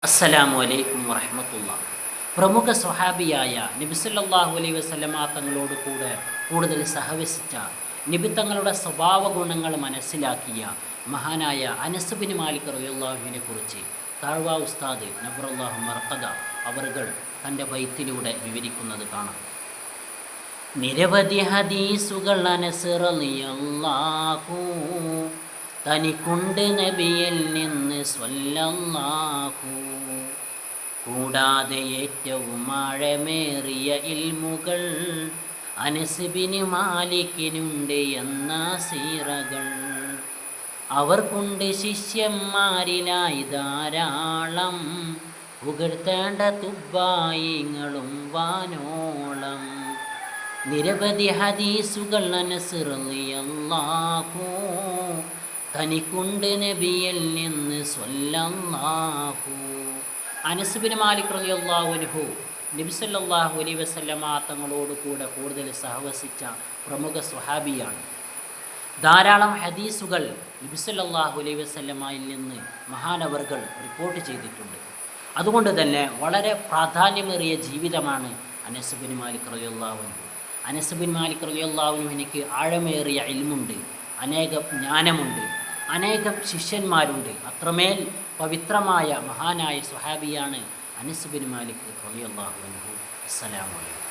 അസ്സലാമു അലൈക്കും വറഹ്മത്തുള്ളാഹി. പ്രമുഖ സ്വഹാബിയായ നബി സല്ലല്ലാഹു അലൈഹി വസല്ലമ തങ്ങളോട് കൂടെ കൂടുതൽ സഹവസിച്ച, നബി തങ്ങളുടെ സ്വഭാവ ഗുണങ്ങൾ മനസ്സിലാക്കിയ മഹാനായ അനസ് ബിൻ മാലിക് റളിയല്ലാഹുവിനെ കുറിച്ച് താഴ്വ ഉസ്താദ് നബറുല്ലാഹു മർഖദ അവർകൾ തൻ്റെ ബൈത്തിലൂടെ വിവരിക്കുന്നത് കാണാം. നിരവധി ഹദീസുകൾ അനസ് റളിയല്ലാഹു തനിക്കുണ്ട് നബിയിൽ നിന്ന് സ്വല്ലല്ലാഹു. കൂടാതെ ഏറ്റവും ആഴമേറിയ ഇൽമുകൾ അനസ് ബിൻ മാലിക്കിനുണ്ട് എന്ന സീറകൾ. അവർക്കുണ്ട് ശിഷ്യന്മാരിലായി ധാരാളം, പുകഴ്ത്തേണ്ട തുബ്ബായിങ്ങളും വാനോളം. നിരവധി ഹദീസുകൾ അനസ് റളിയല്ലാഹു തനിക്കുണ്ട് നബിയിൽ നിന്ന് സ്വല്ലല്ലാഹു. അനസ് ബിൻ മാലിക് റളിയല്ലാഹു അൻഹു നബി സല്ലല്ലാഹു അലൈഹി വസല്ലമ തങ്ങളോട് കൂടെ കൂടുതൽ സഹവസിച്ച പ്രമുഖ സ്വഹാബിയാണ്. ധാരാളം ഹദീസുകൾ നബി സല്ലല്ലാഹു അലൈഹി വസല്ലമയിൽ നിന്ന് മഹാനവർകൾ റിപ്പോർട്ട് ചെയ്തിട്ടുണ്ട്. അതുകൊണ്ട് തന്നെ വളരെ പ്രാധാന്യമേറിയ ജീവിതമാണ് അനസ് ബിൻ മാലിക് റളിയല്ലാഹു അൻഹു. അനസ് ബിൻ മാലിക് റളിയല്ലാഹു അൻഹുവിന് ആഴമേറിയ ഇൽമുണ്ട്, അനേകം ജ്ഞാനമുണ്ട്, അനേകം ശിഷ്യന്മാരുണ്ട്. അത്രമേൽ പവിത്രമായ മഹാനായ സ്വഹാബിയാണ് അനസ് ബിൻ മാലിക് റളിയല്ലാഹു അൻഹു. അസ്സലാമു അലൈക്കും.